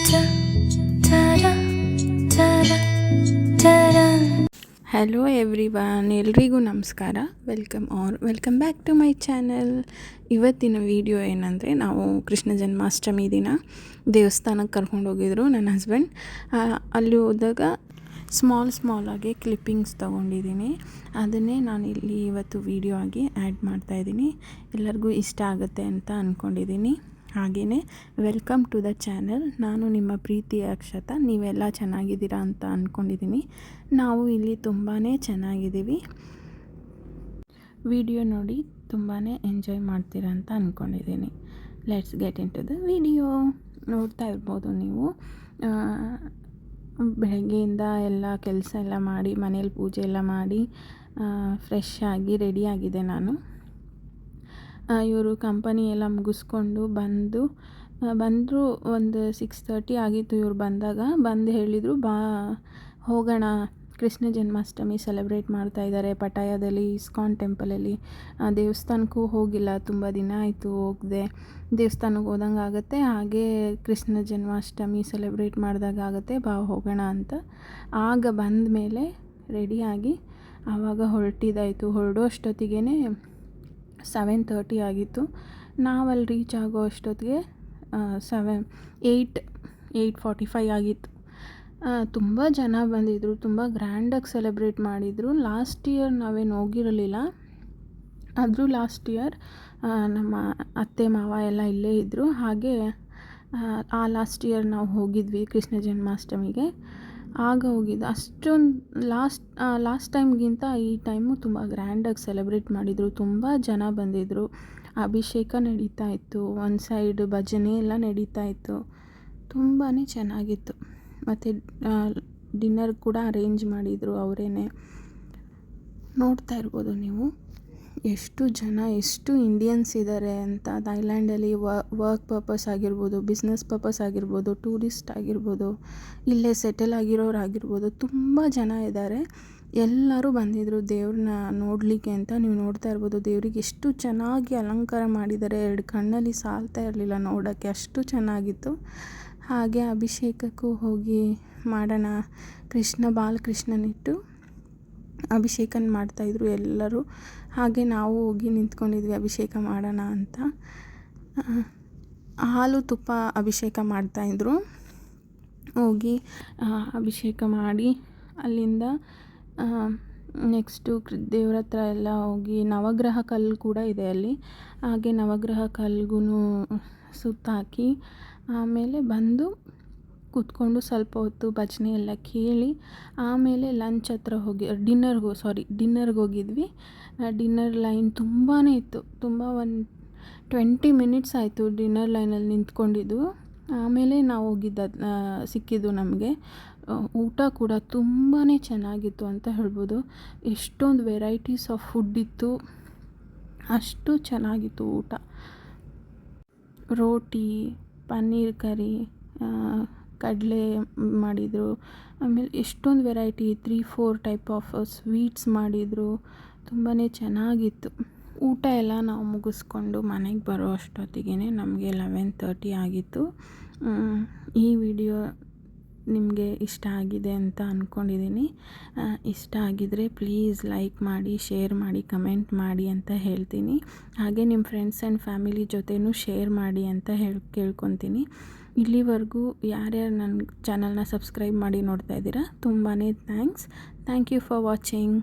Hello everyone, ಎಲ್ರಿಗೂ ನಮಸ್ಕಾರ. Welcome back to my channel. ಇವತ್ತಿನ ವಿಡಿಯೋ ಏನಂದರೆ, ನಾವು ಕೃಷ್ಣ ಜನ್ಮಾಷ್ಟಮಿ ದಿನ ದೇವಸ್ಥಾನಕ್ಕೆ ಕರ್ಕೊಂಡು ಹೋಗಿದ್ರು ನನ್ನ ಹಸ್ಬೆಂಡ್. ಅಲ್ಲಿ ಹೋದಾಗ ಸ್ಮಾಲ್ ಆಗಿ ಕ್ಲಿಪ್ಪಿಂಗ್ಸ್ ತೊಗೊಂಡಿದ್ದೀನಿ. ಅದನ್ನೇ ನಾನು ಇಲ್ಲಿ ಇವತ್ತು ವಿಡಿಯೋ ಆಗಿ ಆ್ಯಡ್ ಮಾಡ್ತಾಯಿದ್ದೀನಿ. ಎಲ್ಲರಿಗೂ ಇಷ್ಟ ಆಗುತ್ತೆ ಅಂತ ಅಂದ್ಕೊಂಡಿದ್ದೀನಿ. ಹಾಗೆಯೇ ವೆಲ್ಕಮ್ ಟು ದ ಚಾನಲ್. ನಾನು ನಿಮ್ಮ ಪ್ರೀತಿಯ ಅಕ್ಷತಾ. ನೀವೆಲ್ಲ ಚೆನ್ನಾಗಿದ್ದೀರಾ ಅಂತ ಅಂದ್ಕೊಂಡಿದ್ದೀನಿ. ನಾವು ಇಲ್ಲಿ ತುಂಬಾ ಚೆನ್ನಾಗಿದ್ದೀವಿ. ವಿಡಿಯೋ ನೋಡಿ ತುಂಬಾ ಎಂಜಾಯ್ ಮಾಡ್ತೀರಾ ಅಂತ ಅಂದ್ಕೊಂಡಿದ್ದೀನಿ. Let's get into the video. ನೋಡ್ತಾ ಇರ್ಬೋದು ನೀವು, ಬೆಳಗ್ಗೆಯಿಂದ ಎಲ್ಲ ಕೆಲಸ ಎಲ್ಲ ಮಾಡಿ, ಮನೇಲಿ ಪೂಜೆ ಎಲ್ಲ ಮಾಡಿ ಫ್ರೆಶ್ ಆಗಿ ರೆಡಿಯಾಗಿದೆ ನಾನು. ಇವರು ಕಂಪನಿ ಎಲ್ಲ ಮುಗಿಸ್ಕೊಂಡು ಬಂದರು. ಒಂದು 6:30 ಆಗಿತ್ತು ಇವ್ರು ಬಂದಾಗ. ಬಂದು ಹೇಳಿದರು, ಬಾ ಹೋಗೋಣ, ಕೃಷ್ಣ ಜನ್ಮಾಷ್ಟಮಿ ಸೆಲೆಬ್ರೇಟ್ ಮಾಡ್ತಾಯಿದ್ದಾರೆ ಪಟಾಯದಲ್ಲಿ, ಇಸ್ಕಾನ್ ಟೆಂಪಲಲ್ಲಿ. ದೇವಸ್ಥಾನಕ್ಕೂ ಹೋಗಿಲ್ಲ, ತುಂಬ ದಿನ ಆಯಿತು ಹೋಗದೆ. ದೇವಸ್ಥಾನಕ್ಕೆ ಹೋದಂಗೆ ಆಗುತ್ತೆ, ಹಾಗೆ ಕೃಷ್ಣ ಜನ್ಮಾಷ್ಟಮಿ ಸೆಲೆಬ್ರೇಟ್ ಮಾಡಿದಾಗ ಆಗುತ್ತೆ, ಬಾ ಹೋಗೋಣ ಅಂತ. ಆಗ ಬಂದ ಮೇಲೆ ರೆಡಿಯಾಗಿ ಆವಾಗ ಹೊರಡೋ ಅಷ್ಟೊತ್ತಿಗೆ 7:30 ಆಗಿತ್ತು. ನಾವಲ್ಲಿ ರೀಚ್ ಆಗೋ ಅಷ್ಟೊತ್ತಿಗೆ 8:45 ಆಗಿತ್ತು. ತುಂಬ ಜನ ಬಂದಿದ್ದರು, ತುಂಬ ಗ್ರ್ಯಾಂಡಾಗಿ ಸೆಲೆಬ್ರೇಟ್ ಮಾಡಿದರು. ಲಾಸ್ಟ್ ಇಯರ್ ನಾವೇನು ಹೋಗಿರಲಿಲ್ಲ, ಆದರೂ ಲಾಸ್ಟ್ ಇಯರ್ ನಮ್ಮ ಅತ್ತೆ ಮಾವ ಎಲ್ಲ ಇಲ್ಲೇ ಇದ್ದರು. ಹಾಗೆ ಲಾಸ್ಟ್ ಇಯರ್ ನಾವು ಹೋಗಿದ್ವಿ ಕೃಷ್ಣ ಜನ್ಮಾಷ್ಟಮಿಗೆ. ಆಗ ಹೋಗಿದ್ದು ಅಷ್ಟೊಂದು ಲಾಸ್ಟ್ ಟೈಮ್ಗಿಂತ ಈ ಟೈಮು ತುಂಬ ಗ್ರ್ಯಾಂಡಾಗಿ ಸೆಲೆಬ್ರೇಟ್ ಮಾಡಿದರು. ತುಂಬ ಜನ ಬಂದಿದ್ದರು. ಅಭಿಷೇಕ ನಡೀತಾ ಇತ್ತು, ಒಂದು ಸೈಡ್ ಭಜನೆ ಎಲ್ಲ ನಡೀತಾ ಇತ್ತು. ತುಂಬಾ ಚೆನ್ನಾಗಿತ್ತು. ಮತ್ತು ಡಿನ್ನರ್ ಕೂಡ ಅರೇಂಜ್ ಮಾಡಿದರು ಅವರೇ. ನೋಡ್ತಾ ಇರ್ಬೋದು ನೀವು ಎಷ್ಟು ಜನ, ಎಷ್ಟು ಇಂಡಿಯನ್ಸ್ ಇದ್ದಾರೆ ಅಂತ. ಥೈಲ್ಯಾಂಡಲ್ಲಿ ವರ್ಕ್ ಪರ್ಪಸ್ ಆಗಿರ್ಬೋದು, ಬಿಸ್ನೆಸ್ ಪರ್ಪಸ್ ಆಗಿರ್ಬೋದು, ಟೂರಿಸ್ಟ್ ಆಗಿರ್ಬೋದು, ಇಲ್ಲೇ ಸೆಟಲ್ ಆಗಿರೋರು ಆಗಿರ್ಬೋದು, ತುಂಬ ಜನ ಇದ್ದಾರೆ. ಎಲ್ಲರೂ ಬಂದಿದ್ದರು ದೇವ್ರನ್ನ ನೋಡಲಿಕ್ಕೆ ಅಂತ. ನೀವು ನೋಡ್ತಾ ಇರ್ಬೋದು, ದೇವ್ರಿಗೆ ಎಷ್ಟು ಚೆನ್ನಾಗಿ ಅಲಂಕಾರ ಮಾಡಿದ್ದಾರೆ. 2 ಕಣ್ಣಲ್ಲಿ ಸಾಲ್ತಾ ಇರಲಿಲ್ಲ ನೋಡೋಕ್ಕೆ, ಅಷ್ಟು ಚೆನ್ನಾಗಿತ್ತು. ಹಾಗೆ ಅಭಿಷೇಕಕ್ಕೂ ಹೋಗಿ ಮಾಡೋಣ, ಬಾಲಕೃಷ್ಣನಿಟ್ಟು ಅಭಿಷೇಕನ ಮಾಡ್ತಾಯಿದ್ರು ಎಲ್ಲರೂ. ಹಾಗೆ ನಾವು ಹೋಗಿ ನಿಂತ್ಕೊಂಡಿದ್ವಿ ಅಭಿಷೇಕ ಮಾಡೋಣ ಅಂತ. ಹಾಲು ತುಪ್ಪ ಅಭಿಷೇಕ ಮಾಡ್ತಾಯಿದ್ರು. ಹೋಗಿ ಅಭಿಷೇಕ ಮಾಡಿ ಅಲ್ಲಿಂದ ನೆಕ್ಸ್ಟು ದೇವ್ರ ಹತ್ರ ಎಲ್ಲ ಹೋಗಿ, ನವಗ್ರಹ ಕಲ್ಲು ಕೂಡ ಇದೆ ಅಲ್ಲಿ. ಹಾಗೆ ನವಗ್ರಹ ಕಲ್ಗೂ ಸುತ್ತಾಕಿ ಆಮೇಲೆ ಬಂದು ಕೂತ್ಕೊಂಡು ಸ್ವಲ್ಪ ಹೊತ್ತು ಭಜನೆ ಎಲ್ಲ ಕೇಳಿ, ಆಮೇಲೆ ಲಂಚ್ ಹತ್ರ ಡಿನ್ನರ್ಗೆ ಹೋಗಿದ್ವಿ. ಡಿನ್ನರ್ ಲೈನ್ ತುಂಬಾ ಇತ್ತು. ಒಂದು 20 ಮಿನಿಟ್ಸ್ ಆಯಿತು ಡಿನ್ನರ್ ಲೈನಲ್ಲಿ ನಿಂತ್ಕೊಂಡಿದ್ದು. ಆಮೇಲೆ ನಾವು ಸಿಕ್ಕಿದ್ದು ನಮಗೆ. ಊಟ ಕೂಡ ತುಂಬಾ ಚೆನ್ನಾಗಿತ್ತು ಅಂತ ಹೇಳ್ಬೋದು. ಎಷ್ಟೊಂದು ವೆರೈಟೀಸ್ ಆಫ್ ಫುಡ್ ಇತ್ತು, ಅಷ್ಟು ಚೆನ್ನಾಗಿತ್ತು ಊಟ. ರೋಟಿ, ಪನ್ನೀರ್ ಕರಿ, ಕಡಲೆ ಮಾಡಿದರು. ಆಮೇಲೆ ಎಷ್ಟೊಂದು ವೆರೈಟಿ 3-4 ಟೈಪ್ ಆಫ್ ಸ್ವೀಟ್ಸ್ ಮಾಡಿದರು. ತುಂಬಾ ಚೆನ್ನಾಗಿತ್ತು. ಊಟ ಎಲ್ಲ ನಾವು ಮುಗಿಸ್ಕೊಂಡು ಮನೆಗೆ ಬರೋ ಅಷ್ಟೊತ್ತಿಗೆ ನಮಗೆ 11:30 ಆಗಿತ್ತು. ಈ ವಿಡಿಯೋ ನಿಮಗೆ ಇಷ್ಟ ಆಗಿದೆ ಅಂತ ಅಂದ್ಕೊಂಡಿದ್ದೀನಿ. ಇಷ್ಟ ಆಗಿದರೆ ಪ್ಲೀಸ್ ಲೈಕ್ ಮಾಡಿ, ಶೇರ್ ಮಾಡಿ, ಕಮೆಂಟ್ ಮಾಡಿ ಅಂತ ಹೇಳ್ತೀನಿ. ಹಾಗೆ ನಿಮ್ಮ ಫ್ರೆಂಡ್ಸ್ ಆ್ಯಂಡ್ ಫ್ಯಾಮಿಲಿ ಜೊತೆನೂ ಶೇರ್ ಮಾಡಿ ಅಂತ ಕೇಳ್ಕೊತೀನಿ. ಇಲ್ಲಿವರೆಗೂ ಯಾರ್ಯಾರು ನನ್ನ ಚಾನಲ್ನ ಸಬ್ಸ್ಕ್ರೈಬ್ ಮಾಡಿ ನೋಡ್ತಾ ಇದ್ದೀರಾ, ತುಂಬಾ ಥ್ಯಾಂಕ್ ಯು ಫಾರ್ ವಾಚಿಂಗ್.